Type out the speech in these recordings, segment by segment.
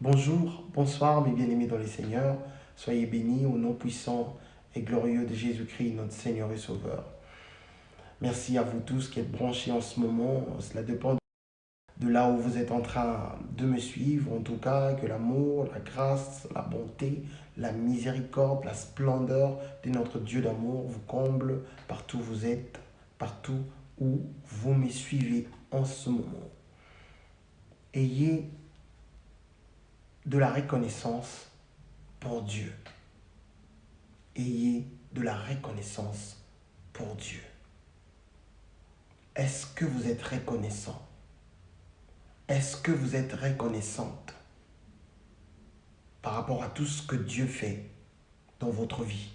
Bonjour, bonsoir mes bien-aimés dans les Seigneurs. Soyez bénis au nom puissant et glorieux de Jésus-Christ, notre Seigneur et Sauveur. Merci à vous tous qui êtes branchés en ce moment. Cela dépend de là où vous êtes en train de me suivre. En tout cas, que l'amour, la grâce, la bonté, la miséricorde, la splendeur de notre Dieu d'amour vous comble partout où vous êtes, partout où vous me suivez en ce moment. Ayez de la reconnaissance pour Dieu. Ayez de la reconnaissance pour Dieu. Est-ce que vous êtes reconnaissant? Est-ce que vous êtes reconnaissante par rapport à tout ce que Dieu fait dans votre vie?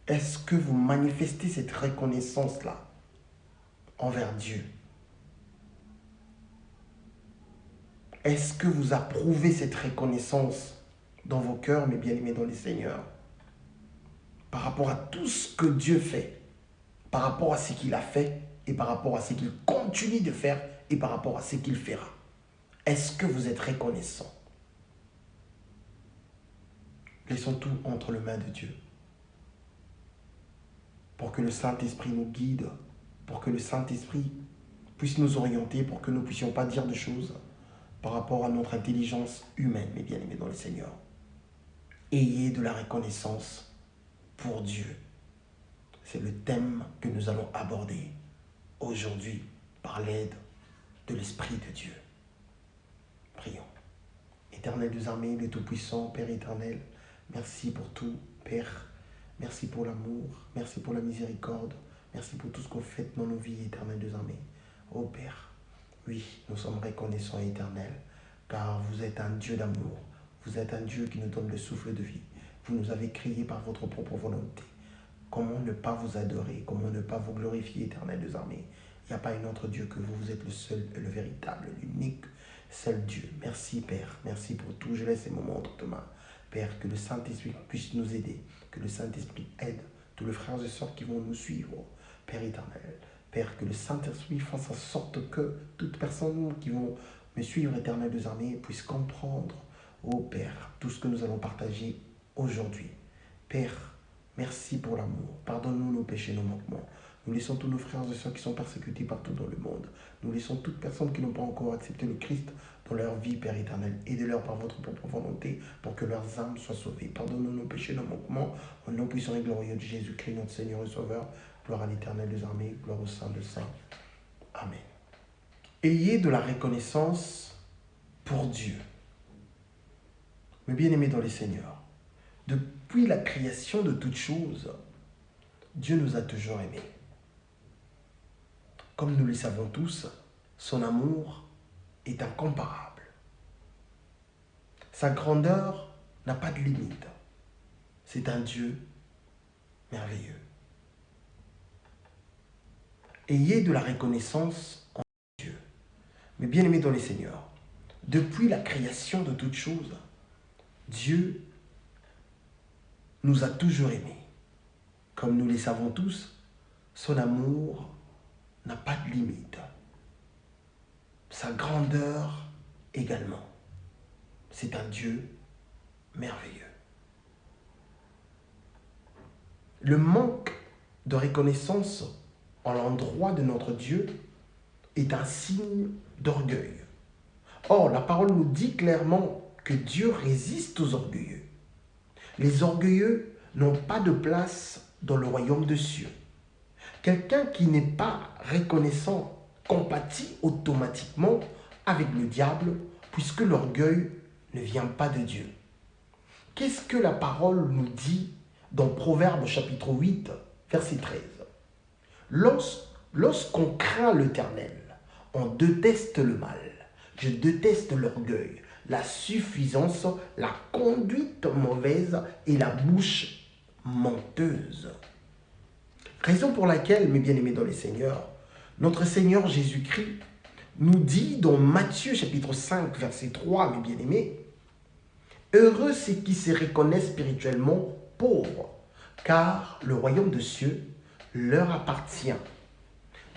Est-ce que vous manifestez cette reconnaissance-là envers Dieu? Est-ce que vous approuvez cette reconnaissance dans vos cœurs, mes bien-aimés dans les Seigneurs, par rapport à tout ce que Dieu fait, par rapport à ce qu'il a fait et par rapport à ce qu'il continue de faire et par rapport à ce qu'il fera? Est-ce que vous êtes reconnaissant? Laissons tout entre les mains de Dieu. Pour que le Saint-Esprit nous guide, pour que le Saint-Esprit puisse nous orienter, pour que nous ne puissions pas dire de choses par rapport à notre intelligence humaine, mes bien-aimés dans le Seigneur. Ayez de la reconnaissance pour Dieu. C'est le thème que nous allons aborder aujourd'hui par l'aide de l'Esprit de Dieu. Prions. Éternel des armées, le Tout-Puissant, Père éternel, merci pour tout, Père. Merci pour l'amour, merci pour la miséricorde, merci pour tout ce que vous faites dans nos vies, éternel des armées. Oh Père, oui, nous sommes reconnaissants, éternel, car vous êtes un Dieu d'amour, vous êtes un Dieu qui nous donne le souffle de vie. Vous nous avez créés par votre propre volonté. Comment ne pas vous adorer, comment ne pas vous glorifier, éternel des armées? Il n'y a pas un autre Dieu que vous, vous êtes le seul, le véritable, l'unique, seul Dieu. Merci Père, merci pour tout, je laisse ces moments entre tes mains. Père, que le Saint-Esprit puisse nous aider, que le Saint-Esprit aide tous les frères et sœurs qui vont nous suivre, Père éternel. Père, que le Saint-Esprit fasse en sorte que toute personne qui vont me suivre, éternel des armées, puisse comprendre, oh Père, tout ce que nous allons partager aujourd'hui. Père, merci pour l'amour. Pardonne-nous nos péchés, nos manquements. Nous laissons tous nos frères et sœurs qui sont persécutés partout dans le monde. Nous laissons toutes personnes qui n'ont pas encore accepté le Christ dans leur vie, Père éternel. Aidez-leur par votre propre volonté pour que leurs âmes soient sauvées. Pardonne-nous nos péchés, nos manquements. Au nom puissant et glorieux de Jésus-Christ, notre Seigneur et Sauveur. Gloire à l'Éternel des armées, gloire au Saint de Saints. Amen. Ayez de la reconnaissance pour Dieu. Mes bien-aimés dans les Seigneurs, depuis la création de toutes choses, Dieu nous a toujours aimés. Comme nous le savons tous, son amour est incomparable. Sa grandeur n'a pas de limite. C'est un Dieu merveilleux. Ayez de la reconnaissance en Dieu. Mais bien aimés dans les Seigneurs, depuis la création de toutes choses, Dieu nous a toujours aimés. Comme nous le savons tous, son amour n'a pas de limite. Sa grandeur également. C'est un Dieu merveilleux. Le manque de reconnaissance en l'endroit de notre Dieu est un signe d'orgueil. Or, la parole nous dit clairement que Dieu résiste aux orgueilleux. Les orgueilleux n'ont pas de place dans le royaume des cieux. Quelqu'un qui n'est pas reconnaissant compatit automatiquement avec le diable, puisque l'orgueil ne vient pas de Dieu. Qu'est-ce que la parole nous dit dans Proverbes chapitre 8, verset 13? Lorsqu'on craint l'Éternel, on déteste le mal. Je déteste l'orgueil, la suffisance, la conduite mauvaise et la bouche menteuse. Raison pour laquelle, mes bien-aimés dans les Seigneurs, notre Seigneur Jésus-Christ nous dit dans Matthieu chapitre 5, verset 3, mes bien-aimés, « Heureux ceux qui se reconnaissent spirituellement pauvres, car le royaume des cieux leur appartient. »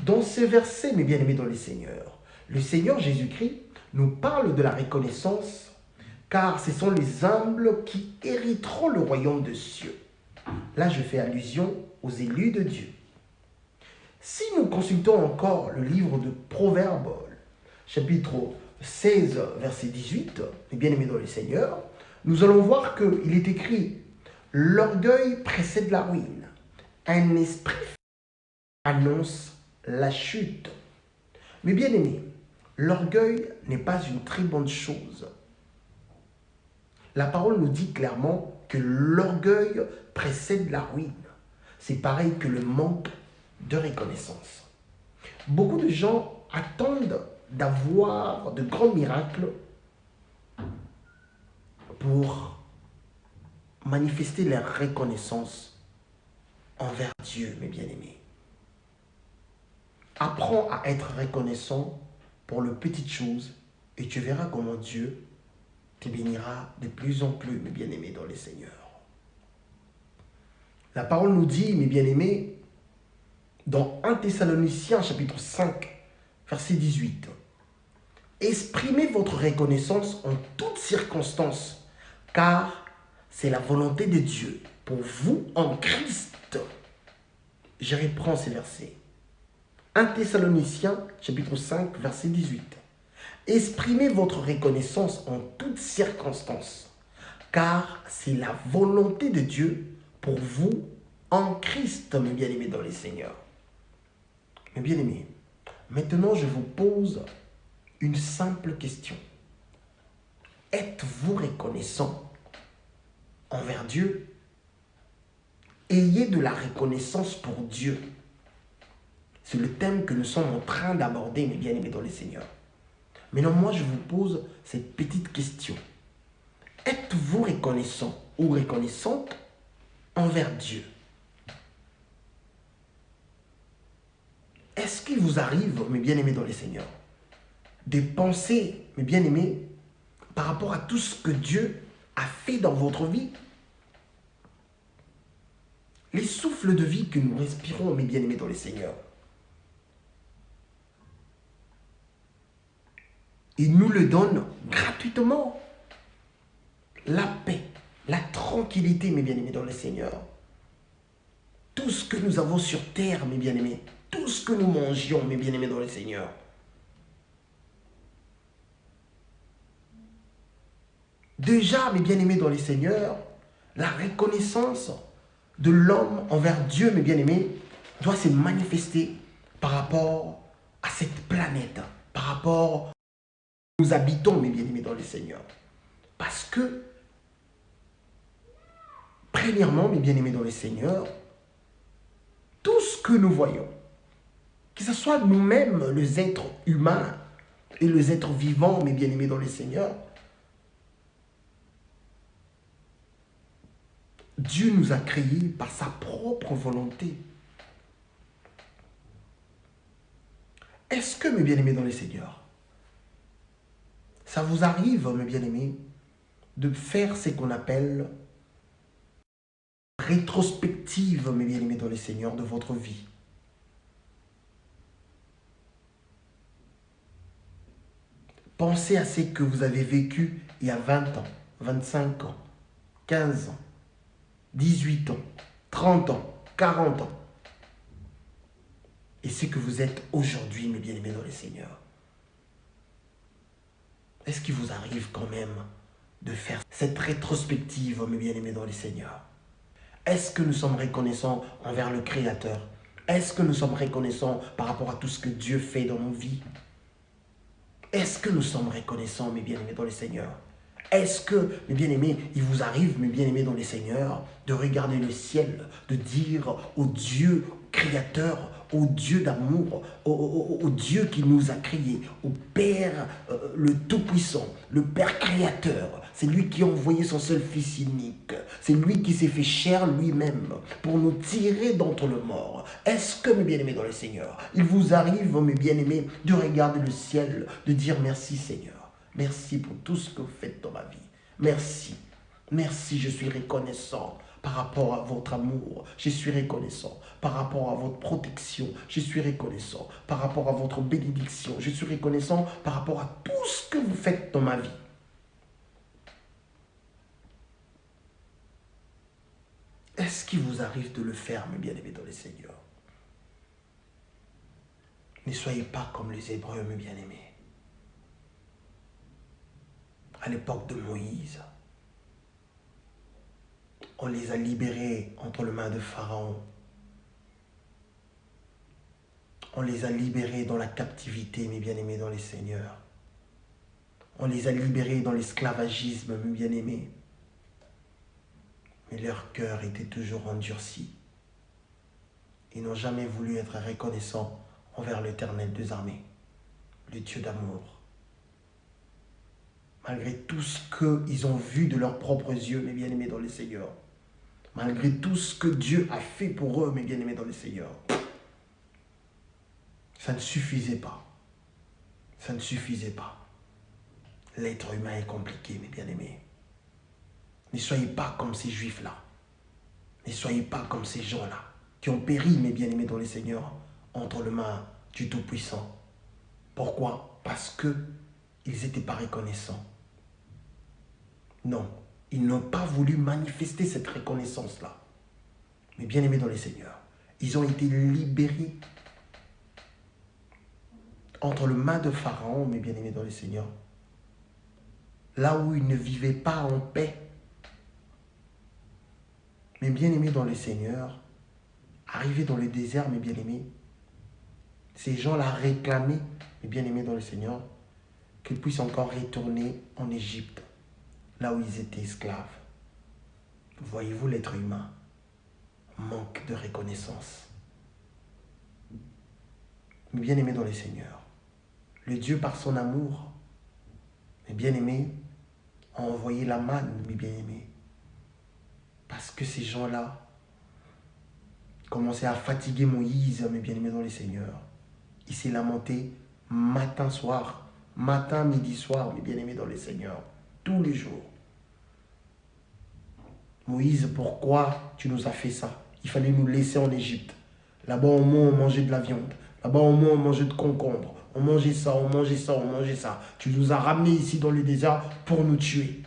Dans ce verset, mes bien-aimés dans les Seigneurs, le Seigneur Jésus-Christ nous parle de la reconnaissance, car ce sont les humbles qui hériteront le royaume de cieux. Là, je fais allusion aux élus de Dieu. Si nous consultons encore le livre de Proverbes, chapitre 16, verset 18, mes bien-aimés dans le Seigneur, nous allons voir qu'il est écrit « L'orgueil précède la ruine, un esprit annonce la chute ». Mes bien-aimés, l'orgueil n'est pas une très bonne chose. La parole nous dit clairement que l'orgueil précède la ruine. C'est pareil que le manque de reconnaissance. Beaucoup de gens attendent d'avoir de grands miracles pour manifester leur reconnaissance envers Dieu, mes bien-aimés. Apprends à être reconnaissant pour les petites choses et tu verras comment Dieu te bénira de plus en plus, mes bien-aimés dans le Seigneur. La parole nous dit, mes bien-aimés, dans 1 Thessaloniciens chapitre 5, verset 18, « Exprimez votre reconnaissance en toutes circonstances, car c'est la volonté de Dieu pour vous en Christ. » Je reprends ces versets. 1 Thessaloniciens chapitre 5, verset 18. « Exprimez votre reconnaissance en toutes circonstances, car c'est la volonté de Dieu pour vous en Christ, mes bien-aimés dans le Seigneur. » Mes bien-aimés, maintenant je vous pose une simple question. Êtes-vous reconnaissant envers Dieu? Ayez de la reconnaissance pour Dieu. C'est le thème que nous sommes en train d'aborder, mes bien-aimés dans le Seigneur. Maintenant, moi, je vous pose cette petite question. Êtes-vous reconnaissant ou reconnaissante envers Dieu? Est-ce qu'il vous arrive, mes bien-aimés dans le Seigneur, de penser, mes bien-aimés, par rapport à tout ce que Dieu a fait dans votre vie? Les souffles de vie que nous respirons, mes bien-aimés dans le Seigneur, il nous le donne gratuitement. La paix, la tranquillité, mes bien-aimés dans le Seigneur. Tout ce que nous avons sur terre, mes bien-aimés, tout ce que nous mangions, mes bien-aimés dans le Seigneur. Déjà, mes bien-aimés dans le Seigneur, la reconnaissance de l'homme envers Dieu, mes bien-aimés, doit se manifester par rapport à cette planète, par rapport où nous habitons, mes bien-aimés dans le Seigneur. Parce que, premièrement, mes bien-aimés dans le Seigneur, tout ce que nous voyons, que ce soit nous-mêmes, les êtres humains et les êtres vivants, mes bien-aimés dans le Seigneur, Dieu nous a créés par sa propre volonté. Est-ce que, mes bien-aimés dans le Seigneur, ça vous arrive, mes bien-aimés, de faire ce qu'on appelle rétrospective, mes bien-aimés dans le Seigneur, de votre vie? Pensez à ce que vous avez vécu il y a 20 ans, 25 ans, 15 ans, 18 ans, 30 ans, 40 ans. Et ce que vous êtes aujourd'hui, mes bien-aimés dans le Seigneur. Est-ce qu'il vous arrive quand même de faire cette rétrospective, mes bien-aimés dans le Seigneur? Est-ce que nous sommes reconnaissants envers le Créateur? Est-ce que nous sommes reconnaissants par rapport à tout ce que Dieu fait dans nos vies? Est-ce que nous sommes reconnaissants, mes bien-aimés dans le Seigneur? Est-ce que, mes bien-aimés, il vous arrive, mes bien-aimés dans le Seigneur, de regarder le ciel, de dire au Dieu créateur, au Dieu d'amour, au Dieu qui nous a créés, au Père, le Tout-Puissant, le Père créateur, c'est lui qui a envoyé son seul Fils unique, c'est lui qui s'est fait chair lui-même pour nous tirer d'entre le mort. Est-ce que, mes bien-aimés dans le Seigneur, il vous arrive, mes bien-aimés, de regarder le ciel, de dire merci Seigneur? Merci pour tout ce que vous faites dans ma vie. Merci. Merci, je suis reconnaissant par rapport à votre amour, je suis reconnaissant. Par rapport à votre protection, je suis reconnaissant. Par rapport à votre bénédiction, je suis reconnaissant par rapport à tout ce que vous faites dans ma vie. Est-ce qu'il vous arrive de le faire, mes bien-aimés dans le Seigneur? Ne soyez pas comme les Hébreux, mes bien-aimés. À l'époque de Moïse, on les a libérés entre les mains de Pharaon. On les a libérés dans la captivité, mes bien-aimés dans les Seigneurs. On les a libérés dans l'esclavagisme, mes bien-aimés. Mais leur cœur était toujours endurci. Ils n'ont jamais voulu être reconnaissants envers l'Éternel des armées, le Dieu d'amour. Malgré tout ce qu'ils ont vu de leurs propres yeux, mes bien-aimés dans le Seigneur. Malgré tout ce que Dieu a fait pour eux, mes bien-aimés dans le Seigneur. Ça ne suffisait pas. Ça ne suffisait pas. L'être humain est compliqué, mes bien-aimés. Ne soyez pas comme ces Juifs-là. Ne soyez pas comme ces gens-là qui ont péri, mes bien-aimés dans le Seigneur, entre les mains du Tout-Puissant. Pourquoi? Parce qu'ils n'étaient pas reconnaissants. Non, ils n'ont pas voulu manifester cette reconnaissance-là. Mais bien-aimés dans le Seigneur, ils ont été libérés entre les mains de Pharaon, mes bien-aimés dans le Seigneur. Là où ils ne vivaient pas en paix. Mes bien-aimés dans le Seigneur, arrivés dans le désert, mes bien-aimés, ces gens-là réclamaient, mes bien-aimés dans le Seigneur, qu'ils puissent encore retourner en Égypte, là où ils étaient esclaves. Voyez-vous, l'être humain manque de reconnaissance. Mes bien-aimés dans le Seigneur, le Dieu par son amour, mes bien-aimés, a envoyé la manne, mes bien-aimés. Parce que ces gens-là commençaient à fatiguer Moïse, mes bien-aimés dans le Seigneur. Il s'est lamenté matin, soir, matin, midi, soir, mes bien-aimés dans le Seigneur, tous les jours. Moïse, pourquoi tu nous as fait ça? Il fallait nous laisser en Égypte. Là-bas, au moins, on mangeait de la viande. Là-bas, au moins, on mangeait de concombres. On mangeait ça, on mangeait ça, on mangeait ça. Tu nous as ramenés ici dans le désert pour nous tuer.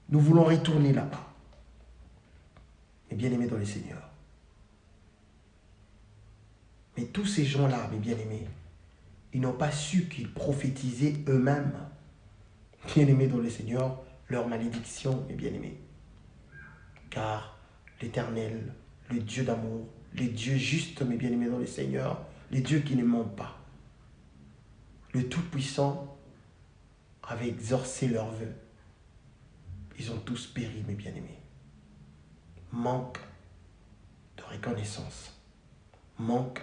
Nous voulons retourner là-bas. Mes bien-aimés dans le Seigneur. Mais tous ces gens-là, mes bien-aimés, ils n'ont pas su qu'ils prophétisaient eux-mêmes, bien-aimés dans le Seigneur, leur malédiction, mes bien-aimés. Car l'Éternel, le Dieu d'amour, le Dieu juste, mes bien-aimés dans le Seigneur, le Dieu qui ne ment pas, le Tout-Puissant avait exaucé leurs vœux. Ils ont tous péri, mes bien-aimés. Manque de reconnaissance. Manque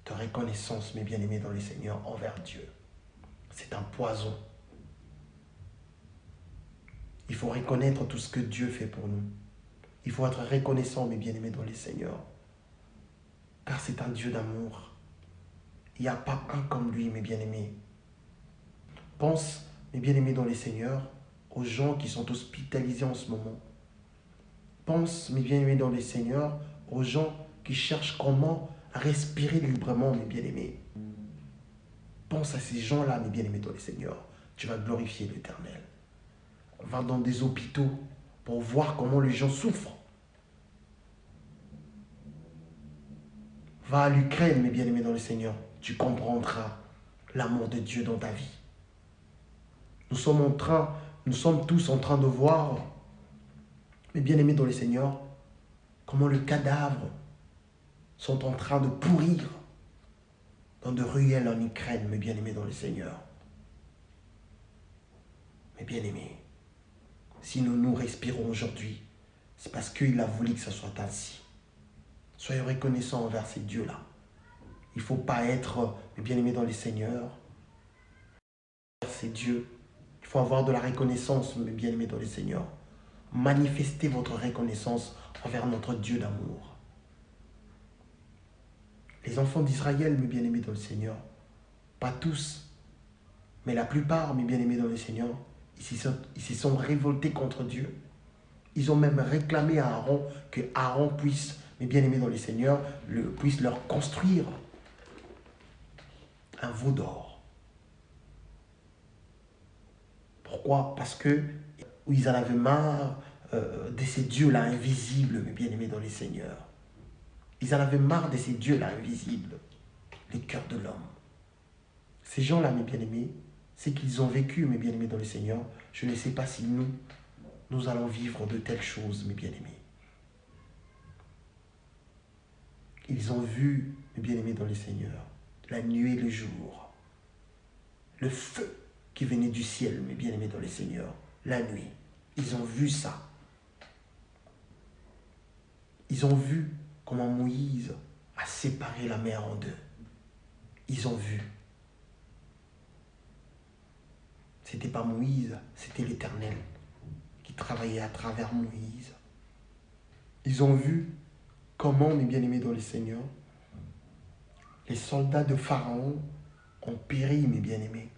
de reconnaissance, mes bien-aimés dans le Seigneur, envers Dieu. C'est un poison. Il faut reconnaître tout ce que Dieu fait pour nous. Il faut être reconnaissant, mes bien-aimés dans le Seigneur. Car c'est un Dieu d'amour. Il n'y a pas un comme lui, mes bien-aimés. Pense, mes bien-aimés dans le Seigneur, aux gens qui sont hospitalisés en ce moment. Pense, mes bien-aimés dans le Seigneur, aux gens qui cherchent comment respirer librement, mes bien-aimés. Pense à ces gens-là, mes bien-aimés dans le Seigneur. Tu vas glorifier l'Éternel. Va dans des hôpitaux pour voir comment les gens souffrent. Va à l'Ukraine, mes bien-aimés dans le Seigneur. Tu comprendras l'amour de Dieu dans ta vie. Nous sommes tous en train de voir, mes bien-aimés dans le Seigneur, comment les cadavres sont en train de pourrir dans de ruelles en Ukraine, mes bien-aimés dans le Seigneur. Mes bien-aimés, si nous respirons aujourd'hui, c'est parce qu'il a voulu que ce soit ainsi. Soyez reconnaissants envers ces dieux-là. Il ne faut pas être, mes bien-aimés dans le Seigneur, ces dieux. Il faut avoir de la reconnaissance, mes bien-aimés dans le Seigneur. Manifestez votre reconnaissance envers notre Dieu d'amour. Les enfants d'Israël, mes bien-aimés dans le Seigneur, pas tous, mais la plupart, mes bien-aimés dans le Seigneur, ils se sont révoltés contre Dieu. Ils ont même réclamé à Aaron que Aaron puisse, mes bien-aimés dans les seigneurs, puisse leur construire un veau d'or. Pourquoi? Parce que ils en avaient marre de ces dieux-là invisibles, mes bien-aimés dans les seigneurs. Ils en avaient marre de ces dieux-là invisibles, les cœurs de l'homme. Ces gens-là, mes bien-aimés, c'est qu'ils ont vécu, mes bien-aimés dans le Seigneur. Je ne sais pas si nous allons vivre de telles choses, mes bien-aimés. Ils ont vu, mes bien-aimés dans le Seigneur, la nuit et le jour, le feu qui venait du ciel, mes bien-aimés dans le Seigneur, la nuit. Ils ont vu ça. Ils ont vu comment Moïse a séparé la mer en deux. Ils ont vu. Ce n'était pas Moïse, c'était l'Éternel qui travaillait à travers Moïse. Ils ont vu comment, mes bien-aimés dans le Seigneur, les soldats de Pharaon ont péri, mes bien-aimés.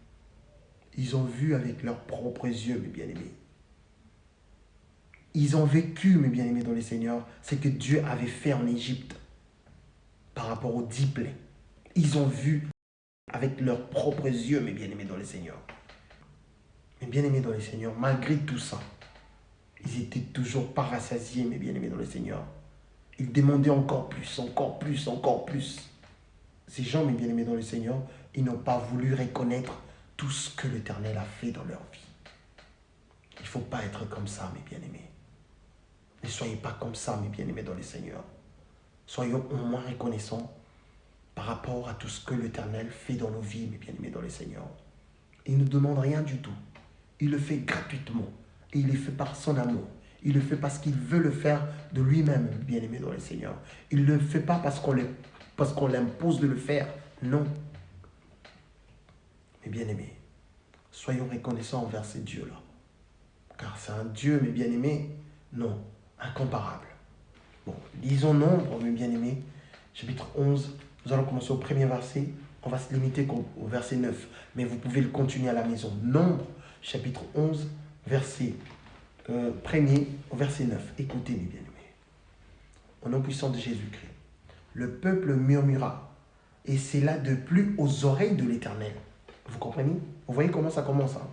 Ils ont vu avec leurs propres yeux, mes bien-aimés. Ils ont vécu, mes bien-aimés dans le Seigneur, ce que Dieu avait fait en Égypte par rapport aux 10 plaies. Ils ont vu avec leurs propres yeux, mes bien-aimés dans le Seigneur. Mes bien-aimés dans le Seigneur, malgré tout ça, ils étaient toujours pas rassasiés, mes bien-aimés dans le Seigneur. Ils demandaient encore plus, encore plus, encore plus. Ces gens, mes bien-aimés dans le Seigneur, ils n'ont pas voulu reconnaître tout ce que l'Éternel a fait dans leur vie. Il ne faut pas être comme ça, mes bien-aimés. Ne soyez pas comme ça, mes bien-aimés dans le Seigneur. Soyons au moins reconnaissants par rapport à tout ce que l'Éternel fait dans nos vies, mes bien-aimés dans le Seigneur. Il ne demande rien du tout. Il le fait gratuitement. Et il le fait par son amour. Il le fait parce qu'il veut le faire de lui-même, bien-aimé dans le Seigneur. Il ne le fait pas parce qu'on l'impose de le faire. Non. Mes bien-aimés, soyons reconnaissants envers ces dieux-là. Car c'est un Dieu, mes bien-aimés, non, incomparable. Bon, lisons Nombre, mes bien-aimés, chapitre 11. Nous allons commencer au premier verset. On va se limiter au verset 9. Mais vous pouvez le continuer à la maison. Nombre, chapitre 11, verset 1er au verset 9. Écoutez, mes bien-aimés. Au nom puissant de Jésus-Christ. Le peuple murmura, et c'est là de plus aux oreilles de l'Éternel. Vous comprenez? Vous voyez comment ça commence, hein?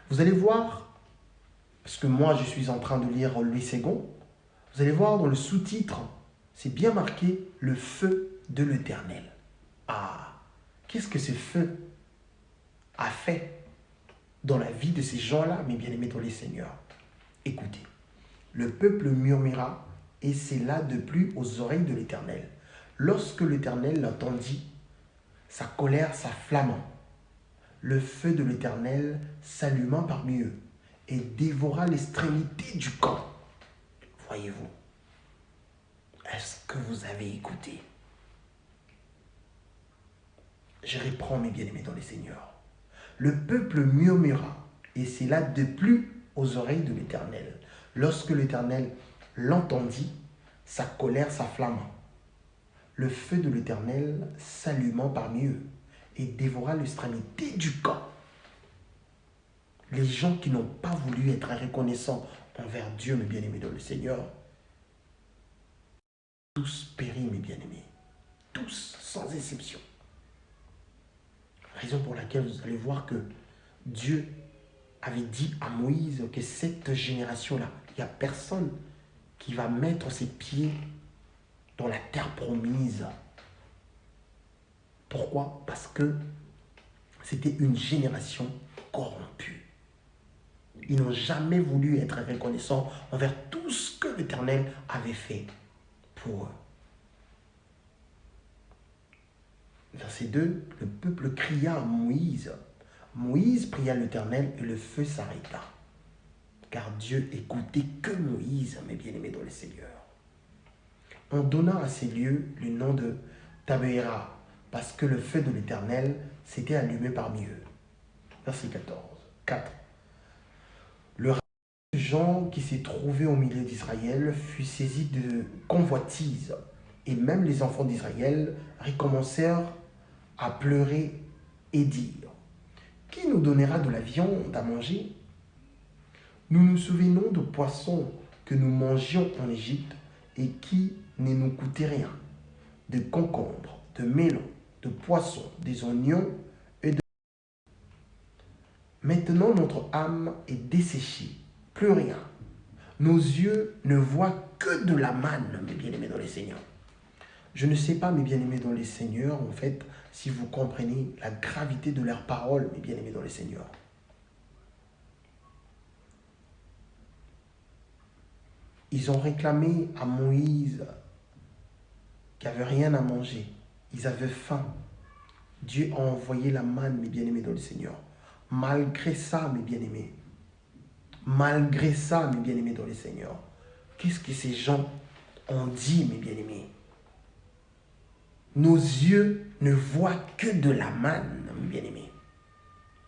Vous allez voir, parce que moi je suis en train de lire Louis Ségon, vous allez voir dans le sous-titre, c'est bien marqué « Le feu de l'Éternel ». Ah, qu'est-ce que ce feu a fait dans la vie de ces gens-là, mes bien-aimés dans les seigneurs? Écoutez, le peuple murmura, et c'est là de plus aux oreilles de l'Éternel. Lorsque l'Éternel l'entendit, sa colère s'afflamma. Le feu de l'Éternel s'alluma parmi eux et dévora l'extrémité du camp. Voyez-vous, est-ce que vous avez écouté? Je reprends, mes bien-aimés dans les seigneurs. Le peuple murmura, et c'est là de plus aux oreilles de l'Éternel. Lorsque l'Éternel l'entendit, sa colère s'afflamma. Le feu de l'Éternel s'alluma parmi eux et dévora l'extrémité du camp. Les gens qui n'ont pas voulu être reconnaissants envers Dieu, mes bien-aimés dans le Seigneur, tous péris, mes bien-aimés. Tous, sans exception. Raison pour laquelle vous allez voir que Dieu avait dit à Moïse que cette génération-là, il n'y a personne qui va mettre ses pieds dans la terre promise. Pourquoi? Parce que c'était une génération corrompue. Ils n'ont jamais voulu être reconnaissants envers tout ce que l'Éternel avait fait pour eux. Verset 2, le peuple cria à Moïse. Moïse pria l'Éternel et le feu s'arrêta. Car Dieu écoutait que Moïse, mes bien-aimés dans le Seigneur. On donna à ces lieux le nom de Tabéra, parce que le feu de l'Éternel s'était allumé parmi eux. Verset 14. 4. Le gens qui s'est trouvé au milieu d'Israël fut saisi de convoitise, et même les enfants d'Israël recommencèrent à pleurer et dire: Qui nous donnera de la viande à manger? Nous nous souvenons de poissons que nous mangions en Égypte et qui ne nous coûtaient rien, de concombres, de melons, de poissons, des oignons et de... Maintenant notre âme est desséchée, plus rien. Nos yeux ne voient que de la manne, mes bien-aimés dans les Seigneurs. Je ne sais pas, mes bien-aimés dans les Seigneurs, en fait, si vous comprenez la gravité de leurs paroles, mes bien-aimés dans les Seigneurs. Ils ont réclamé à Moïse qu'il n'y avait rien à manger. Ils avaient faim. Dieu a envoyé la manne, mes bien-aimés dans le Seigneur. Malgré ça, mes bien-aimés, malgré ça, mes bien-aimés dans le Seigneur, qu'est-ce que ces gens ont dit, mes bien-aimés? Nos yeux ne voient que de la manne, mes bien-aimés.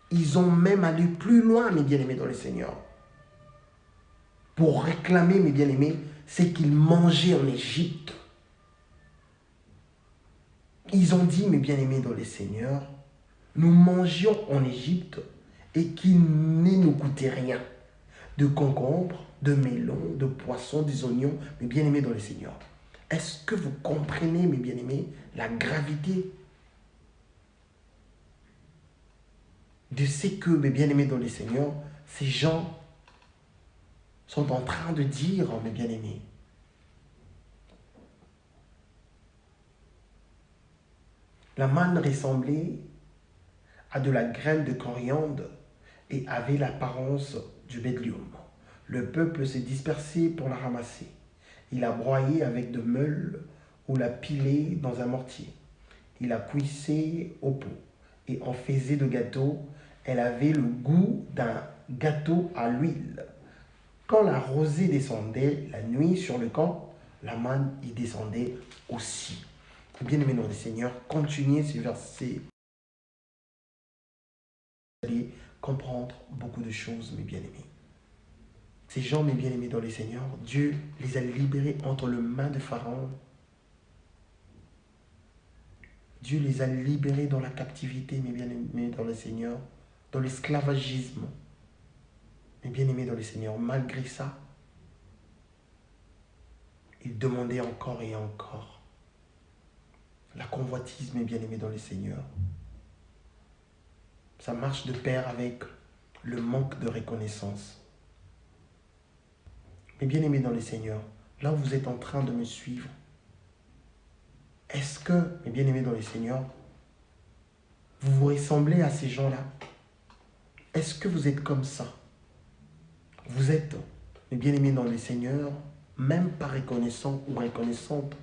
Ils ont même allé plus loin, mes bien-aimés dans le Seigneur, pour réclamer, mes bien-aimés, ce qu'ils mangeaient en Égypte. Ils ont dit, mes bien-aimés dans le Seigneur, nous mangions en Égypte et qui ne nous coûtait rien. De concombres, de melons, de poissons, des oignons, mes bien-aimés dans le Seigneur. Est-ce que vous comprenez, mes bien-aimés, la gravité de ce que, mes bien-aimés dans le Seigneur, ces gens sont en train de dire, mes bien-aimés? La manne ressemblait à de la graine de coriandre et avait l'apparence du bédlium. Le peuple s'est dispersé pour la ramasser. Il la broyait avec de meules ou la pilait dans un mortier. Il la cuissait au pot et en faisait de gâteaux. Elle avait le goût d'un gâteau à l'huile. Quand la rosée descendait la nuit sur le camp, la manne y descendait aussi. Bien-aimés dans le Seigneur, continuez ce verset. Vous allez comprendre beaucoup de choses, mes bien-aimés. Ces gens, mes bien-aimés dans le Seigneur, Dieu les a libérés entre les mains de Pharaon. Dieu les a libérés dans la captivité, mes bien-aimés dans le Seigneur, dans l'esclavagisme. Mes bien-aimés dans le Seigneur, malgré ça, ils demandaient encore et encore. La convoitise, mes bien-aimés dans le Seigneur, ça marche de pair avec le manque de reconnaissance. Mes bien-aimés dans le Seigneur, là où vous êtes en train de me suivre, est-ce que, mes bien-aimés dans le Seigneur, vous vous ressemblez à ces gens-là? Est-ce que vous êtes comme ça? Vous êtes, mes bien-aimés dans le Seigneur, même pas reconnaissant ou reconnaissante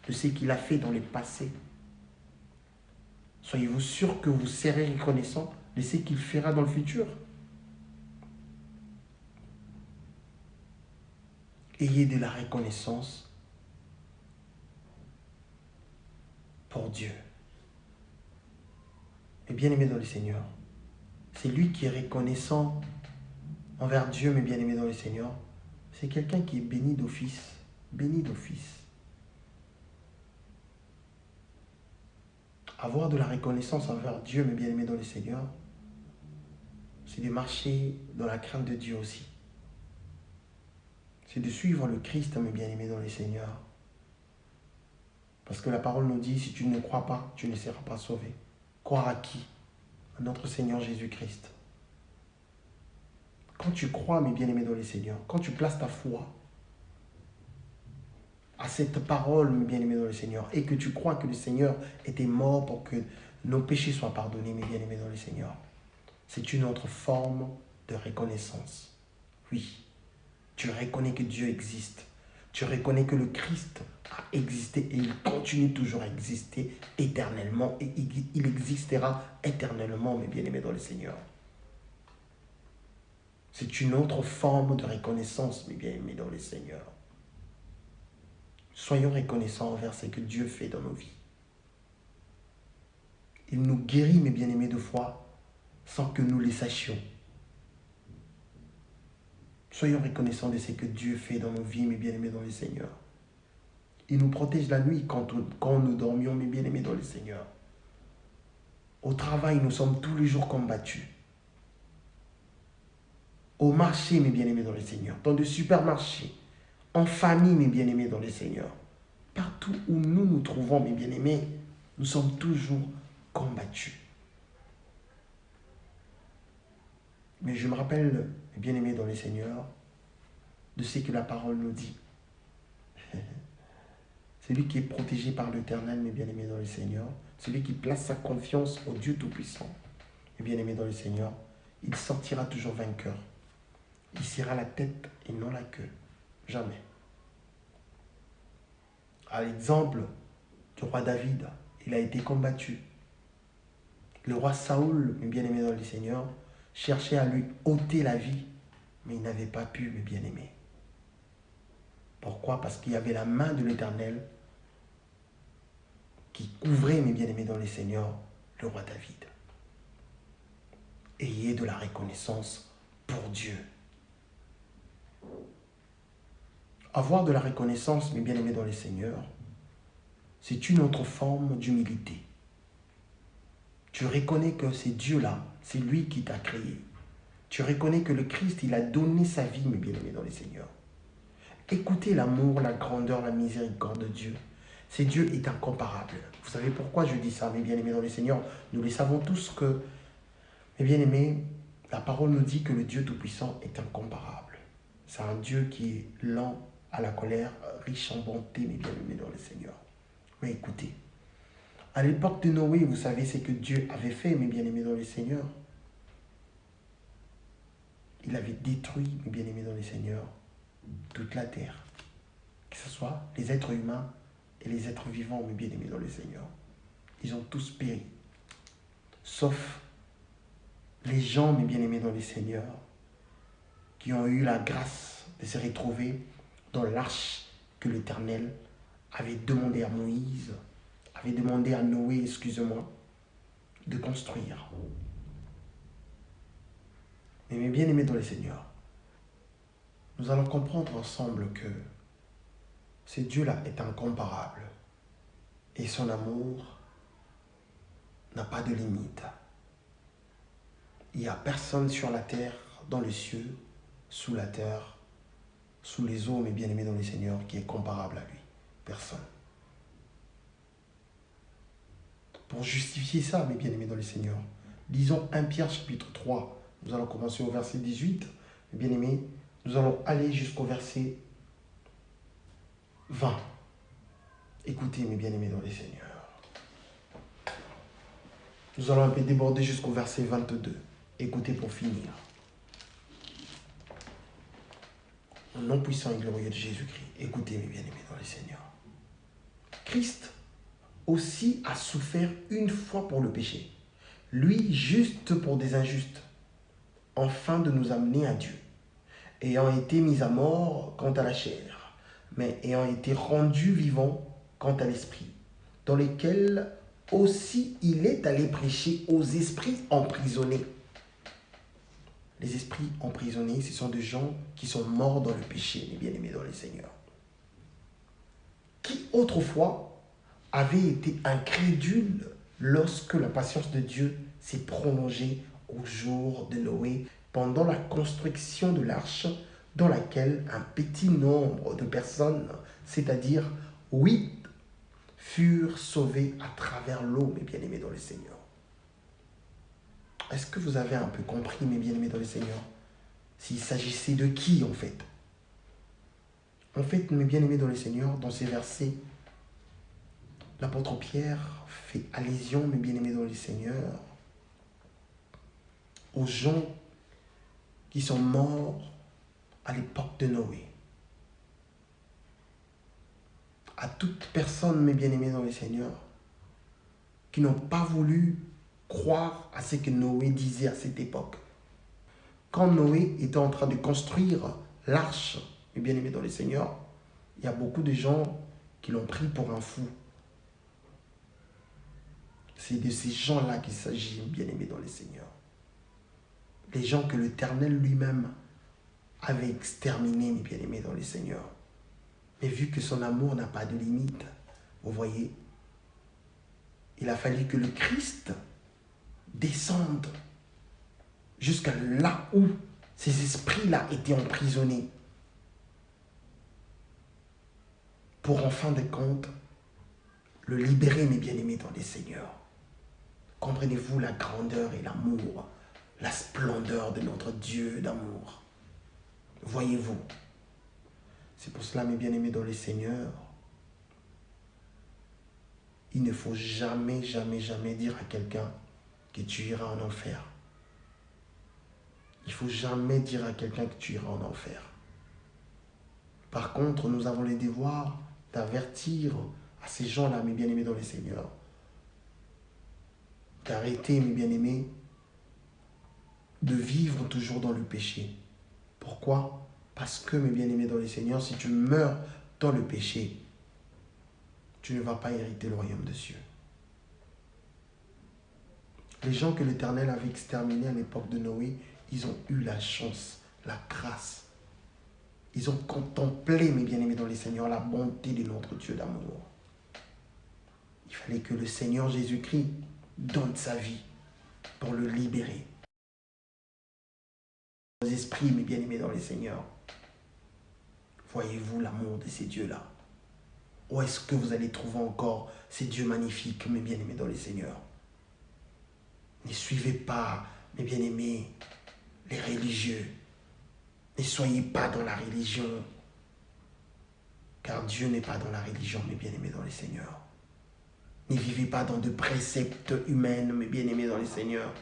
de ce qu'il a fait dans le passé. Soyez-vous sûr que vous serez reconnaissant de ce qu'il fera dans le futur. Ayez de la reconnaissance pour Dieu. Et bien-aimés dans le Seigneur, c'est lui qui est reconnaissant envers Dieu, mes bien-aimés dans le Seigneur. C'est quelqu'un qui est béni d'office. Béni d'office. Avoir de la reconnaissance envers Dieu, mes bien-aimés dans le Seigneur, c'est de marcher dans la crainte de Dieu aussi. C'est de suivre le Christ, mes bien-aimés dans le Seigneur. Parce que la parole nous dit, si tu ne crois pas, tu ne seras pas sauvé. Croire à qui? À notre Seigneur Jésus-Christ. Quand tu crois, mes bien-aimés dans le Seigneur, quand tu places ta foi à cette parole, mes bien-aimés dans le Seigneur, et que tu crois que le Seigneur était mort pour que nos péchés soient pardonnés, mes bien-aimés dans le Seigneur, c'est une autre forme de reconnaissance. Oui, tu reconnais que Dieu existe. Tu reconnais que le Christ a existé et il continue toujours à exister éternellement et il existera éternellement, mes bien-aimés dans le Seigneur. C'est une autre forme de reconnaissance, mes bien-aimés dans le Seigneur. Soyons reconnaissants envers ce que Dieu fait dans nos vies. Il nous guérit, mes bien-aimés, de foi, sans que nous les sachions. Soyons reconnaissants de ce que Dieu fait dans nos vies, mes bien-aimés dans le Seigneur. Il nous protège la nuit quand nous dormions, mes bien-aimés dans le Seigneur. Au travail, nous sommes tous les jours combattus. au marché, mes bien-aimés dans le Seigneur, dans le supermarché, en famille, mes bien-aimés dans le Seigneur. Partout où nous nous trouvons, mes bien-aimés, nous sommes toujours combattus. Mais je me rappelle, mes bien-aimés dans le Seigneur, de ce que la parole nous dit. Celui qui est protégé par l'Éternel, mes bien-aimés dans le Seigneur, celui qui place sa confiance au Dieu Tout-Puissant, mes bien-aimés dans le Seigneur, il sortira toujours vainqueur. Il sera la tête et non la queue. Jamais. À l'exemple du roi David, il a été combattu. Le roi Saoul, mes bien-aimés dans le Seigneur, cherchait à lui ôter la vie, mais il n'avait pas pu, mes bien-aimés. Pourquoi? Parce qu'il y avait la main de l'Éternel qui couvrait, mes bien-aimés dans le Seigneur, le roi David. Ayez de la reconnaissance pour Dieu. Avoir de la reconnaissance, mes bien-aimés dans le Seigneur, c'est une autre forme d'humilité. Tu reconnais que c'est Dieu-là, c'est lui qui t'a créé. Tu reconnais que le Christ, il a donné sa vie, mes bien-aimés dans le Seigneur. Écoutez l'amour, la grandeur, la miséricorde de Dieu. Ce Dieu est incomparable. Vous savez pourquoi je dis ça, mes bien-aimés dans le Seigneur? Nous le savons tous que, mes bien-aimés, la parole nous dit que le Dieu Tout-Puissant est incomparable. C'est un Dieu qui est lent à la colère, riche en bonté, mes bien-aimés dans le Seigneur. Mais écoutez, à l'époque de Noé, vous savez ce que Dieu avait fait, mes bien-aimés dans le Seigneur. Il avait détruit, mes bien-aimés dans le Seigneur, toute la terre. Que ce soit les êtres humains et les êtres vivants, mes bien-aimés dans le Seigneur. Ils ont tous péri. Sauf les gens, mes bien-aimés dans le Seigneur, qui ont eu la grâce de se retrouver dans l'arche que l'Éternel avait demandé à Moïse, avait demandé à Noé, excusez-moi, de construire. Mais mes bien-aimés dans le Seigneur, nous allons comprendre ensemble que ce Dieu-là est incomparable et son amour n'a pas de limite. Il n'y a personne sur la terre, dans les cieux, sous la terre, sous les eaux, mes bien-aimés dans le Seigneur, qui est comparable à lui. Personne. Pour justifier ça, mes bien-aimés dans le Seigneur, lisons 1 Pierre chapitre 3. Nous allons commencer au verset 18. Mes bien-aimés, nous allons aller jusqu'au verset 20. Écoutez, mes bien-aimés dans le Seigneur. Nous allons un peu déborder jusqu'au verset 22. Écoutez pour finir. Au nom puissant et glorieux de Jésus-Christ, écoutez, mes bien-aimés dans le Seigneur. Christ aussi a souffert une fois pour le péché, lui juste pour des injustes, afin de nous amener à Dieu, ayant été mis à mort quant à la chair, mais ayant été rendu vivant quant à l'esprit, dans lesquels aussi il est allé prêcher aux esprits emprisonnés. Les esprits emprisonnés, ce sont des gens qui sont morts dans le péché, mes bien-aimés dans le Seigneur, qui autrefois avaient été incrédules lorsque la patience de Dieu s'est prolongée au jour de Noé, pendant la construction de l'arche, dans laquelle un petit nombre de personnes, c'est-à-dire 8, furent sauvés à travers l'eau, mes bien-aimés dans le Seigneur. Est-ce que vous avez un peu compris, mes bien-aimés dans le Seigneur, s'il s'agissait de qui, en fait? En fait, mes bien-aimés dans le Seigneur, dans ces versets, l'apôtre Pierre fait allusion, mes bien-aimés dans le Seigneur, aux gens qui sont morts à l'époque de Noé. À toute personne, mes bien-aimés dans le Seigneur, qui n'ont pas voulu croire à ce que Noé disait à cette époque. Quand Noé était en train de construire l'arche, mes bien-aimés dans le Seigneur, il y a beaucoup de gens qui l'ont pris pour un fou. C'est de ces gens-là qu'il s'agit, bien-aimés dans le Seigneur. Les gens que l'Éternel lui-même avait exterminés, mes bien-aimés dans le Seigneur. Mais vu que son amour n'a pas de limite, vous voyez, il a fallu que le Christ descende jusqu'à là où Ces esprits-là étaient emprisonnés pour en fin de compte le libérer, mes bien-aimés dans les seigneurs. Comprenez-vous la grandeur et l'amour, la splendeur de notre Dieu d'amour? Voyez-vous? C'est pour cela, mes bien-aimés dans les seigneurs, il ne faut jamais, jamais, jamais dire à quelqu'un que tu iras en enfer. Il ne faut jamais dire à quelqu'un que tu iras en enfer. Par contre, nous avons le devoir d'avertir à ces gens-là, mes bien-aimés dans les seigneurs, d'arrêter, mes bien-aimés, de vivre toujours dans le péché. Pourquoi? Parce que, mes bien-aimés dans les seigneurs, si tu meurs dans le péché, tu ne vas pas hériter le royaume des cieux. Les gens que l'Éternel avait exterminés à l'époque de Noé, ils ont eu la chance, la grâce. Ils ont contemplé, mes bien-aimés dans les seigneurs, la bonté de notre Dieu d'amour. Il fallait que le Seigneur Jésus-Christ donne sa vie pour le libérer. Vos esprits, mes bien-aimés dans les seigneurs, voyez-vous l'amour de ces dieux-là? Où est-ce que vous allez trouver encore ces dieux magnifiques, mes bien-aimés dans les seigneurs? Ne suivez pas, mes bien-aimés, les religieux. Ne soyez pas dans la religion. Car Dieu n'est pas dans la religion, mes bien-aimés dans les seigneurs. Ne vivez pas dans de préceptes humains, mes bien-aimés dans les seigneurs.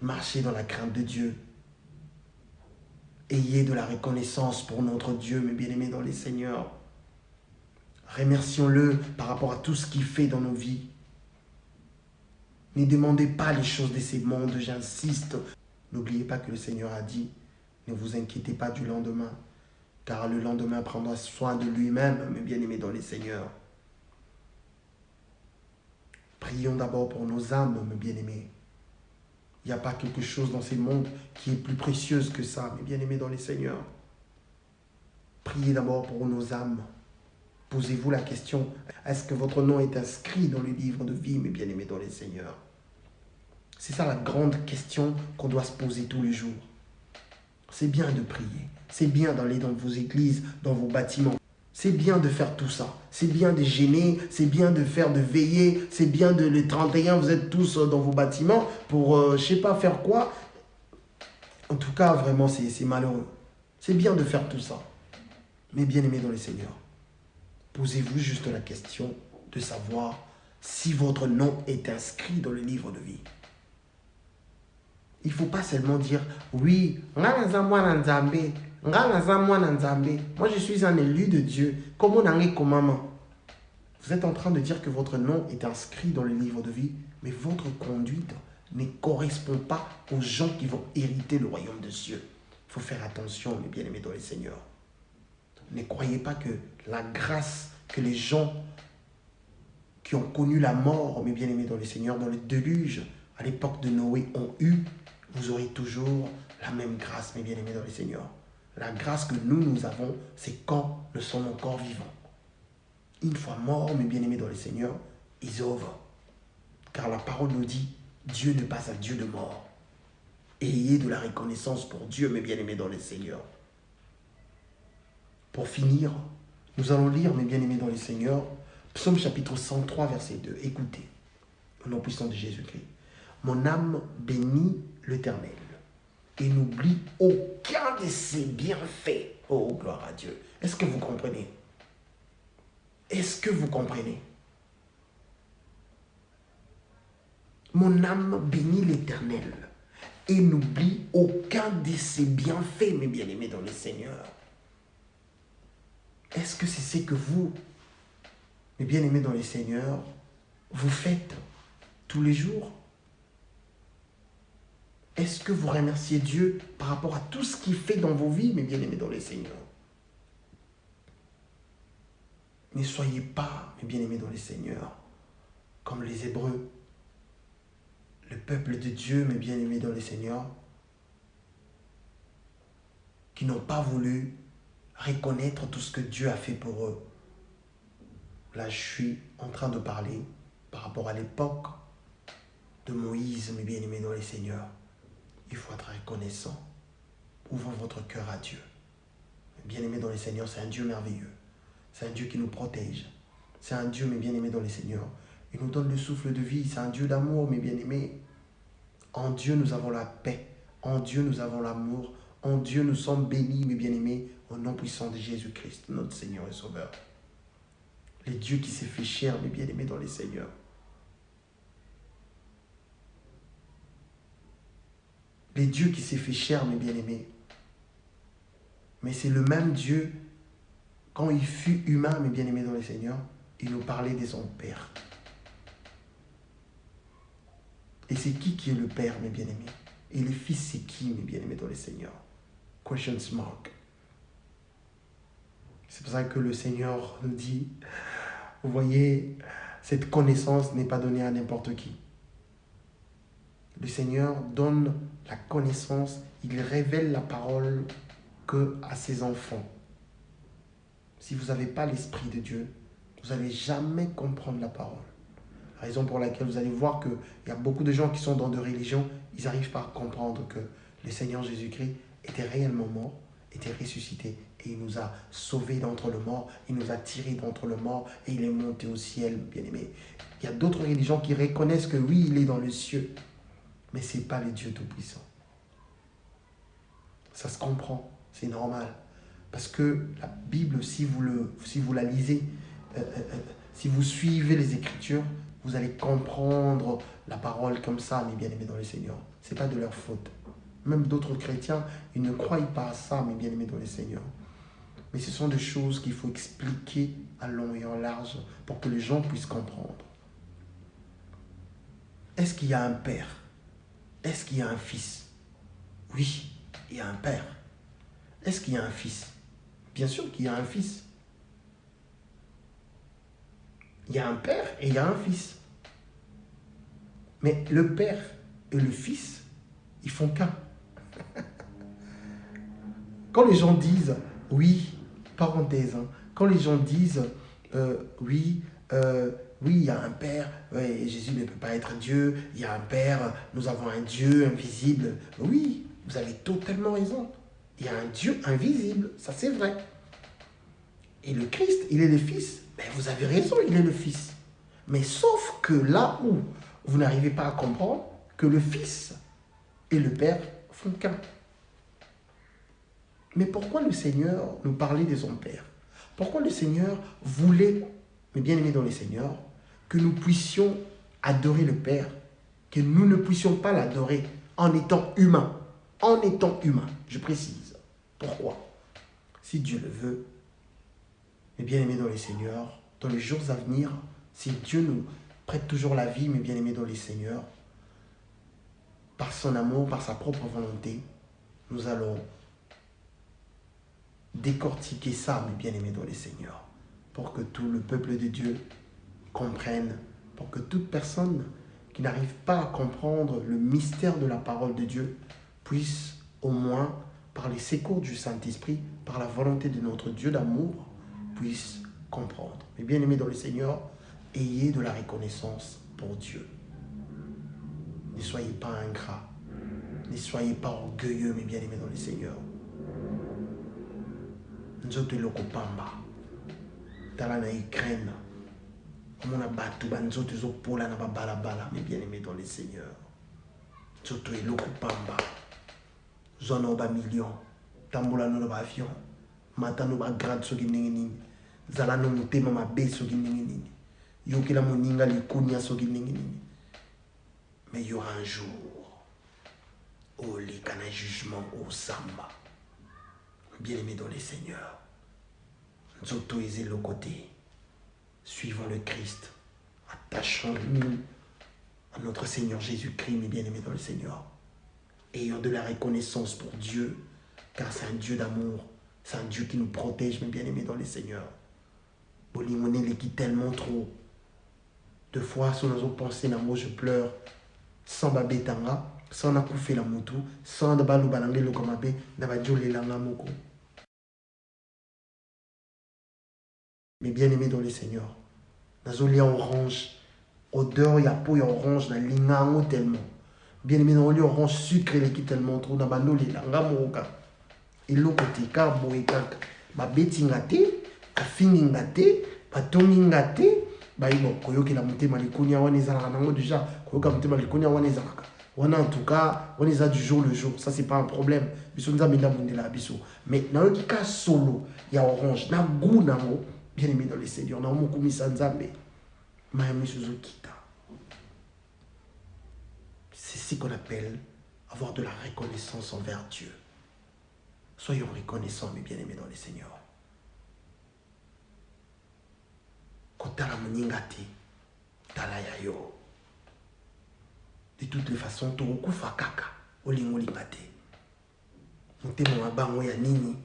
Marchez dans la crainte de Dieu. Ayez de la reconnaissance pour notre Dieu, mes bien-aimés dans les seigneurs. Remercions-le par rapport à tout ce qu'il fait dans nos vies. Ne demandez pas les choses de ces mondes, j'insiste. N'oubliez pas que le Seigneur a dit, ne vous inquiétez pas du lendemain, car le lendemain prendra soin de lui-même, mes bien-aimés dans les seigneurs. Prions d'abord pour nos âmes, mes bien-aimés. Il n'y a pas quelque chose dans ces mondes qui est plus précieuse que ça, mes bien-aimés dans les seigneurs. Priez d'abord pour nos âmes. Posez-vous la question, est-ce que votre nom est inscrit dans le livre de vie, mes bien-aimés dans les seigneurs? C'est ça la grande question qu'on doit se poser tous les jours. C'est bien de prier, c'est bien d'aller dans vos églises, dans vos bâtiments. C'est bien de faire tout ça. C'est bien de gêner, c'est bien de faire de veiller, c'est bien de le 31, vous êtes tous dans vos bâtiments pour, je ne sais pas faire quoi. En tout cas, vraiment, c'est malheureux. C'est bien de faire tout ça. Mais bien aimé dans le Seigneur, posez-vous juste la question de savoir si votre nom est inscrit dans le livre de vie. Il ne faut pas seulement dire, oui, moi je suis un élu de Dieu. Comment vous êtes en train de dire que votre nom est inscrit dans le livre de vie, mais votre conduite ne correspond pas aux gens qui vont hériter le royaume de Dieu. Il faut faire attention, mes bien-aimés dans le Seigneur. Ne croyez pas que la grâce que les gens qui ont connu la mort, mes bien-aimés dans le Seigneur, dans le déluge, à l'époque de Noé, ont eu, vous aurez toujours la même grâce, mes bien-aimés dans le Seigneur. La grâce que nous avons, c'est quand nous sommes encore vivants. Une fois morts, mes bien-aimés dans le Seigneur, ils ouvrent. Car la parole nous dit, Dieu n'est pas un Dieu de mort. Ayez de la reconnaissance pour Dieu, mes bien-aimés dans le Seigneur. Pour finir, nous allons lire, mes bien-aimés dans le Seigneur, Psaume chapitre 103, verset 2. Écoutez, au nom puissant de Jésus-Christ. Mon âme bénit l'Éternel et n'oublie aucun de ses bienfaits. Oh, gloire à Dieu. Est-ce que vous comprenez? Est-ce que vous comprenez? Mon âme bénit l'Éternel et n'oublie aucun de ses bienfaits, mes bien-aimés dans le Seigneur. Est-ce que c'est ce que vous, mes bien-aimés dans le Seigneur, vous faites tous les jours? Est-ce que vous remerciez Dieu par rapport à tout ce qu'il fait dans vos vies, mes bien-aimés dans le Seigneur? Ne soyez pas, mes bien-aimés dans le Seigneur, comme les Hébreux, le peuple de Dieu, mes bien-aimés dans le Seigneur, qui n'ont pas voulu reconnaître tout ce que Dieu a fait pour eux. Là, je suis en train de parler par rapport à l'époque de Moïse, mes bien-aimés dans le Seigneur. il faut être reconnaissant. Ouvrez votre cœur à Dieu. Bien-aimé dans le Seigneur, c'est un Dieu merveilleux. C'est un Dieu qui nous protège. C'est un Dieu, mes bien-aimés dans le Seigneur. Il nous donne le souffle de vie. C'est un Dieu d'amour, mes bien-aimés. En Dieu, nous avons la paix. En Dieu, nous avons l'amour. En Dieu, nous sommes bénis, mes bien-aimés, au nom puissant de Jésus-Christ, notre Seigneur et Sauveur. Le Dieu qui s'est fait chair, mes bien-aimés dans le Seigneur. Le Dieu qui s'est fait chair, mes bien-aimés. Mais c'est le même Dieu, quand il fut humain, mes bien-aimés dans le Seigneur, il nous parlait de son Père. Et c'est qui est le Père, mes bien-aimés? Et le Fils, c'est qui, mes bien-aimés dans le Seigneur? Question mark. C'est pour ça que le Seigneur nous dit, vous voyez, cette connaissance n'est pas donnée à n'importe qui. Le Seigneur donne la connaissance, il révèle la parole que à ses enfants. Si vous n'avez pas l'Esprit de Dieu, vous n'allez jamais comprendre la parole. Raison pour laquelle vous allez voir qu'il y a beaucoup de gens qui sont dans des religions, ils n'arrivent pas à comprendre que le Seigneur Jésus-Christ était réellement mort, était ressuscité et il nous a sauvés d'entre le mort, il nous a tirés d'entre le mort et il est monté au ciel, bien-aimé. Il y a d'autres religions qui reconnaissent que oui, il est dans le ciel, mais ce n'est pas le Dieu Tout-Puissant. Ça se comprend, c'est normal. Parce que la Bible, si vous la lisez, si vous suivez les Écritures, vous allez comprendre la parole comme ça, mes bien-aimés dans le Seigneur. Ce n'est pas de leur faute. Même d'autres chrétiens, ils ne croient pas à ça, mes bien-aimés dans le Seigneur. Mais ce sont des choses qu'il faut expliquer à long et en large pour que les gens puissent comprendre. Est-ce qu'il y a un Père? Est-ce qu'il y a un Fils? Oui, il y a un Père. Est-ce qu'il y a un Fils? Bien sûr qu'il y a un Fils. Il y a un Père et il y a un Fils. Mais le Père et le Fils, ils font qu'un. Quand les gens disent, oui, parenthèse, hein, quand les gens disent, oui, il y a un Père, ouais, Jésus ne peut pas être Dieu, il y a un Père, nous avons un Dieu invisible. Oui, vous avez totalement raison. Il y a un Dieu invisible, ça c'est vrai. Et le Christ, il est le Fils. Mais vous avez raison, il est le Fils. Mais sauf que là où vous n'arrivez pas à comprendre que le Fils et le Père font qu'un. Mais pourquoi le Seigneur nous parlait de son Père? Pourquoi le Seigneur voulait, mes bien-aimés dans le Seigneur, que nous puissions adorer le Père, que nous ne puissions pas l'adorer en étant humains? En étant humains, je précise. Pourquoi? Si Dieu le veut, mes bien-aimés dans le Seigneur, dans les jours à venir, si Dieu nous prête toujours la vie, mes bien-aimés dans le Seigneur, par son amour, par sa propre volonté, nous allons décortiquer ça, mes bien-aimés dans le Seigneur, pour que tout le peuple de Dieu comprenne, pour que toute personne qui n'arrive pas à comprendre le mystère de la parole de Dieu puisse au moins, par les secours du Saint-Esprit, par la volonté de notre Dieu d'amour, puisse comprendre. Mes bien-aimés dans le Seigneur, ayez de la reconnaissance pour Dieu. Ne soyez pas ingrats. Ne soyez pas orgueilleux, mes bien-aimés dans le Seigneur. Nzoto eloko pamba. Tala na Ukraine. Omona batu banzoto ezopola na babalabala, mes bien-aimés dans le Seigneur. Nzoto eloko pamba. Zona oba million. Tambola no ba avion. Matano ba grade soki ndenge nini. Zala no motema mabe soki ndenge nini. Yokela moninga likunya soki ndenge nini. Mais il y aura un jour où les canaux jugement au samba. Bien-aimés dans les seigneurs, nous autorisons le côté. Suivons le Christ. Attachons-nous à notre Seigneur Jésus-Christ, mes bien-aimés dans le Seigneur. Ayons de la reconnaissance pour Dieu, car c'est un Dieu d'amour. C'est un Dieu qui nous protège, mes bien-aimés dans les seigneurs. Bolimone les qui tellement trop. Deux fois, si nous avons pensé, je pleure. Sans babetanga, sans nakoufe la moto, sans balu balangé le komabe, n'abadjole langa moko. Mais bien aimé dans le Seigneur, nazoli orange, odeur ya peau ya orange na lingango tellement. Bien aimé, dans l'orange sucre, il est tellement trop dans le langa et l'autre côté, carbo et caca. Ma bettingate, a finingate, a tongingate, bah bon, koyoki la montée malikonia, on est à la déjà, koyoka montée malikonia, on est à on a en tout cas, on est à du jour le jour, ça c'est pas un problème. Biso nous a mis la monde là, biso. Mais dans le cas solo, il y a orange, na goût nango, bien aimé dans les seigneurs, na mon commis sanzambe, Mayami Suzukita. C'est ce qu'on appelle avoir de la reconnaissance envers Dieu. Soyons reconnaissants, mes bien-aimés dans les seigneurs. Kotala moningate, tala yayo. De toutes les façons, tokufa kaka, olingo lingate. Motemo mabango ya nini,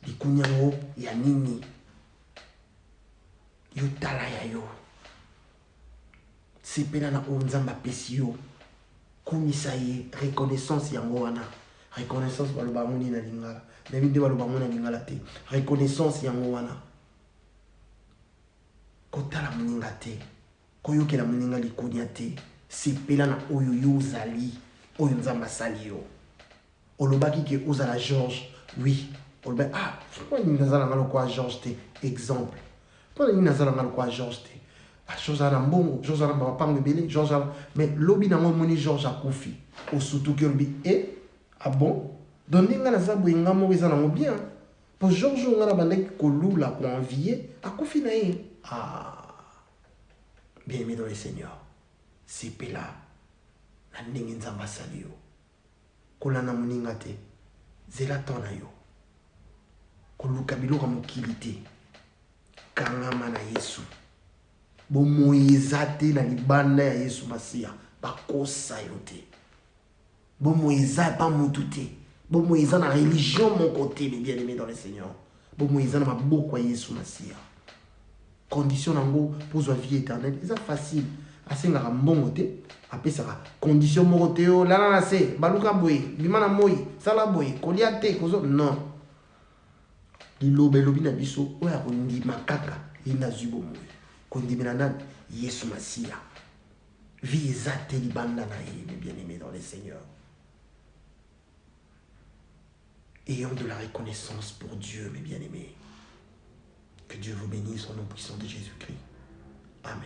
likunyango ya nini. Yo tala yayo. Sepena na onzamba pesi yo. Kumisa ye, reconnaissance yango wana. Reconnaissance baloba moni na lingala. David baloba moni na lingala te. Reconnaissance yango wana. Kotala moninga te. Koyokela moninga likunya te. Sepela na oyo yo zali. Oyo nzamba sali yo. Olobaki ke ozala Georges. Oui. Olobaki, ah, pourquoi ni nazala ngalo kwa Georges te? Exemple. Pourquoi ni nazala ngalo kwa Georges te? Ah, Georges a mbongo, Georges a papa mbele, Georges a... Mais lobi na moni Georges a koufi. Au surtout que lobi, eh? Ah bon? Donc, nga na zabu inga mo eza na bien. Pour Georges nga na bandeki kolula ko envier, a koufi na ye. Ah. Bien aimé dans les seigneurs. C'est pela. Na ndenge nzamba sali yo. Kola na moninga te. Zela tona yo. Koluka biloka mokili te. Kangama na Yesu. Bomoïza te na libanda ya Yesu Masia. Bakosa yo te. Bomoïza pas mutu te. Bomoïza na religion mon côté, mes bien-aimés dans les seigneurs. Bomoïza na maboko ya Yesu Masia. Condition nango pour la vie éternelle. C'est facile. Asenga mbongo te. Apesaka condition moko te yo. La na se. Baluka boye. Bimana moi. Sala boye. Kolia te. Kozo. Non. Lilobe lobi na biso. Oya kondi makaka. Ina zubo moi. Kondimina nan Yesu Masia. Vie ezate libanda na ye, mes bien-aimés dans les seigneurs. Ayons de la reconnaissance pour Dieu, mes bien-aimés. Que Dieu vous bénisse au nom puissant de Jésus-Christ. Amen.